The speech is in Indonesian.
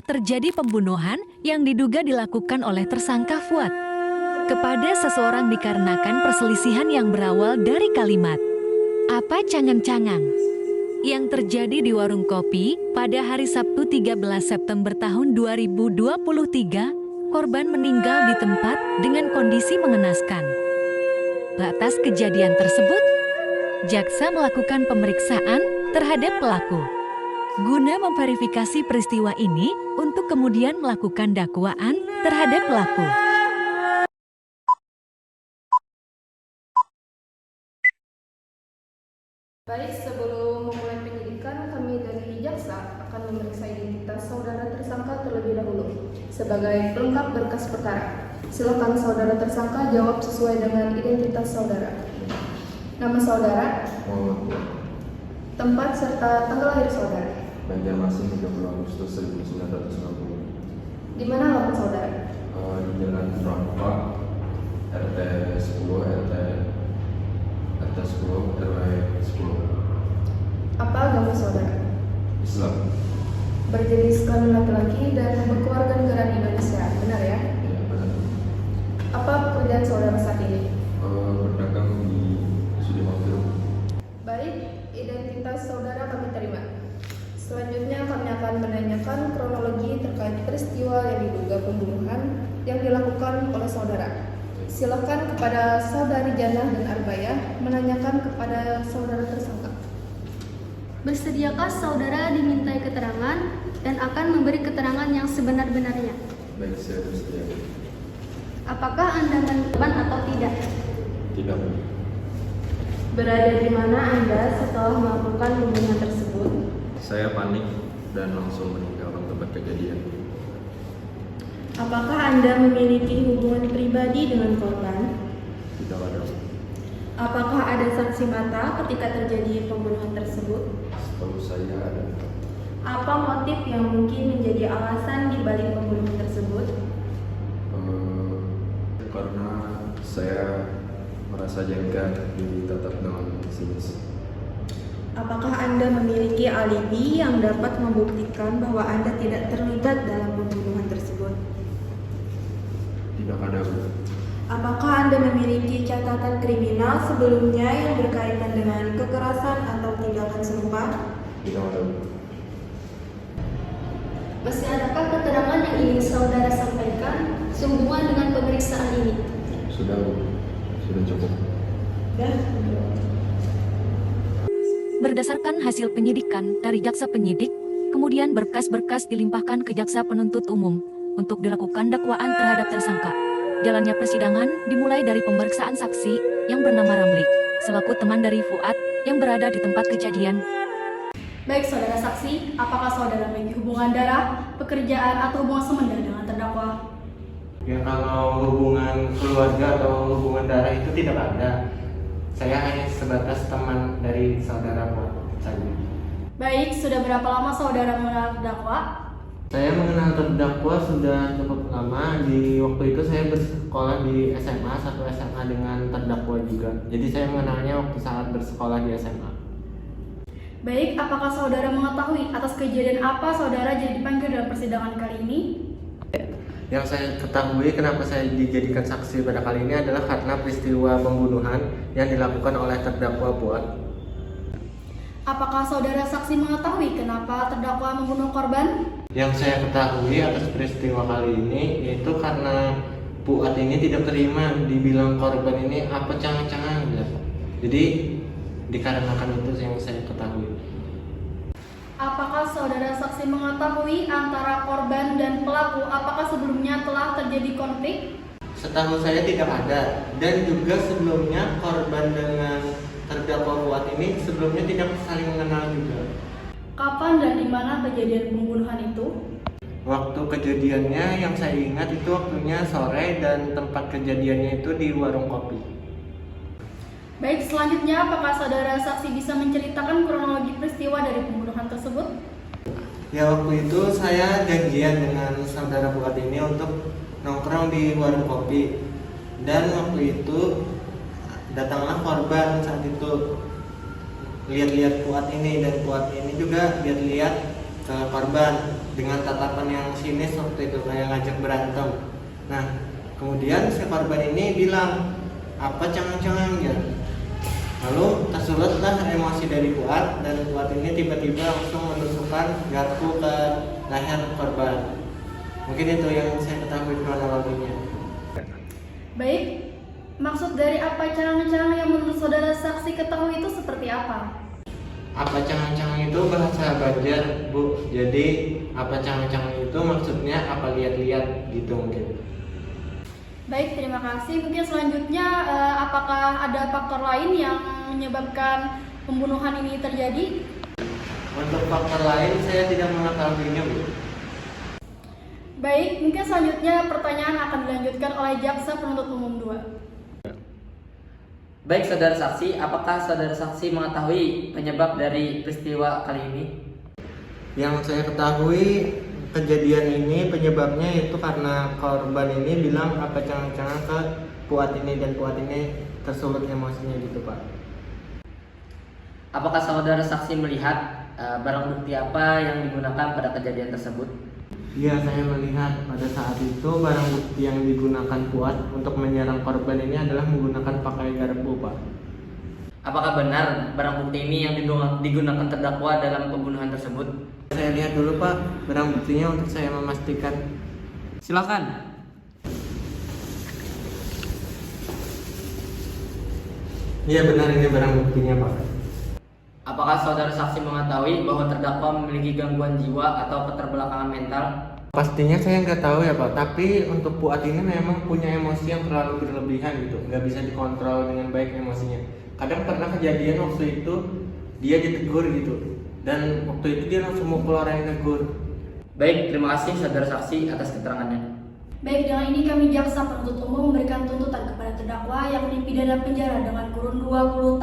terjadi pembunuhan yang diduga dilakukan oleh tersangka Fuad kepada seseorang dikarenakan perselisihan yang berawal dari kalimat "apa cangang-cangang" yang terjadi di warung kopi pada hari Sabtu 13 September tahun 2023. Korban meninggal di tempat dengan kondisi mengenaskan. Atas kejadian tersebut, jaksa melakukan pemeriksaan terhadap pelaku guna memverifikasi peristiwa ini untuk kemudian melakukan dakwaan terhadap pelaku. Baik, sebelum memulai penyidikan, kami dari jaksa akan memeriksa identitas saudara tersangka terlebih dahulu sebagai pelengkap berkas perkara. Silakan saudara tersangka jawab sesuai dengan identitas saudara. Nama saudara, tempat serta tanggal lahir saudara. Banjarmasin 30 Agustus 1960. Di mana alamat saudara? Di Jalan Rampak, RT 10, RT 10, RW 10. Apa agama saudara? Islam. Berjenis kelamin laki-laki dan berkeluarga negara Indonesia, benar ya? Ya, benar. Apa pekerjaan saudara saat ini? Berdagang di Sudirman. Baik, identitas saudara kami terima. Selanjutnya kami akan menanyakan kronologi terkait peristiwa yang diduga pembunuhan yang dilakukan oleh saudara. Silakan kepada saudari Jannah dan Arbaya menanyakan kepada saudara tersangka. Bersediakah saudara dimintai keterangan dan akan memberi keterangan yang sebenar-benarnya? Baik, saya bersedia. Apakah Anda menemukan atau tidak? Tidak. Berada di mana Anda setelah melakukan pembunuhan tersebut? Saya panik dan langsung meninggalkan tempat kejadian. Apakah Anda memiliki hubungan pribadi dengan korban? Tidak ada. Apakah ada saksi mata ketika terjadi pembunuhan tersebut? Setahu saya ada. Apa motif yang mungkin menjadi alasan di balik pembunuhan tersebut? Karena saya merasa jengkel ditatap dengan sinis. Apakah Anda memiliki alibi yang dapat membuktikan bahwa Anda tidak terlibat dalam pembunuhan tersebut? Tidak ada. Apakah Anda memiliki catatan kriminal sebelumnya yang berkaitan dengan kekerasan atau tindakan serupa? Tidak ada. Masih adakah keterangan yang ingin saudara sampaikan sehubungan dengan pemeriksaan ini? Sudah cukup. Berdasarkan hasil penyidikan dari jaksa penyidik, kemudian berkas-berkas dilimpahkan ke jaksa penuntut umum untuk dilakukan dakwaan terhadap tersangka. Jalannya persidangan dimulai dari pemeriksaan saksi yang bernama Ramli, selaku teman dari Fuad yang berada di tempat kejadian. Baik saudara saksi, apakah saudara memiliki hubungan darah, pekerjaan, atau hubungan semenda dengan terdakwa? Ya, kalau hubungan keluarga atau hubungan darah itu tidak ada. Saya hanya sebatas teman dari saudara Fuad saja. Baik, sudah berapa lama saudara mengenal terdakwa? Saya mengenal terdakwa sudah cukup lama. Di waktu itu saya bersekolah di SMA, satu SMA dengan terdakwa juga. Jadi saya mengenalnya waktu saat bersekolah di SMA. Baik, apakah saudara mengetahui atas kejadian apa saudara jadi dipanggil dalam persidangan kali ini? Yang saya ketahui kenapa saya dijadikan saksi pada kali ini adalah karena peristiwa pembunuhan yang dilakukan oleh terdakwa Fuad. Apakah saudara saksi mengetahui kenapa terdakwa membunuh korban? Yang saya ketahui atas peristiwa kali ini yaitu karena Fuad ini tidak terima dibilang korban ini apa cangang-cangang ya. Jadi dikarenakan itu yang saya ketahui. Apakah saudara saksi mengetahui antara korban dan pelaku apakah sebelumnya telah terjadi konflik? Setahu saya tidak ada, dan juga sebelumnya korban dengan terdakwa Fuad ini sebelumnya tidak saling mengenal juga. Kapan dan di mana kejadian pembunuhan itu? Waktu kejadiannya yang saya ingat itu waktunya sore dan tempat kejadiannya itu di warung kopi. Baik, selanjutnya apakah saudara saksi bisa menceritakan kronologi peristiwa dari pembunuhan tersebut? Ya, waktu itu saya janjian dengan saudara Fuad ini untuk nongkrong di warung kopi. Dan waktu itu datanglah korban saat itu lihat-lihat Fuad ini, dan Fuad ini juga lihat-lihat ke korban. dengan tatapan yang sinis waktu itu kayak ngajak berantem. Nah, kemudian si korban ini bilang, apa cangang-cangang ya. Lalu tersulutlah emosi dari Fuad, dan Fuad ini tiba-tiba langsung menusukkan garpu ke leher korban. Mungkin itu yang saya ketahui kronologinya. Baik, maksud dari apa cangang-cangang yang menurut saudara saksi ketahui itu seperti apa? Apa cangang-cangang itu bahasa Banjar, Bu. Jadi apa cangang-cangang itu maksudnya apa lihat-lihat gitu mungkin. Baik, terima kasih. Mungkin selanjutnya, apakah ada faktor lain yang menyebabkan pembunuhan ini terjadi? Untuk faktor lain saya tidak mengetahuinya, Bu. Baik, mungkin selanjutnya pertanyaan akan dilanjutkan oleh jaksa penuntut umum 2. Baik saudara saksi, apakah saudara saksi mengetahui penyebab dari peristiwa kali ini? Yang saya ketahui kejadian ini penyebabnya itu karena korban ini bilang apa cangang-cangang ke Fuad ini, dan Fuad ini tersulut emosinya gitu, Pak. Apakah saudara saksi melihat barang bukti apa yang digunakan pada kejadian tersebut? Iya, saya melihat pada saat itu barang bukti yang digunakan Fuad untuk menyerang korban ini adalah menggunakan pakai garpu, Pak. Apakah benar barang bukti ini yang digunakan terdakwa dalam pembunuhan tersebut? Saya lihat dulu, Pak, barang buktinya untuk saya memastikan. Silakan. Iya, benar, ini barang buktinya, Pak. Apakah saudara saksi mengetahui bahwa terdakwa memiliki gangguan jiwa atau keterbelakangan mental? Pastinya saya nggak tahu ya, Pak, tapi untuk Fuad ini memang punya emosi yang terlalu berlebihan gitu, nggak bisa dikontrol dengan baik emosinya. Kadang pernah kejadian waktu itu dia ditegur gitu, dan waktu itu dia langsung mukul orang yang negur. Baik, terima kasih saudara saksi atas keterangannya. Baik, dengan ini kami jaksa penuntut umum memberikan tuntutan kepada terdakwa yang dipidana penjara dengan kurun 20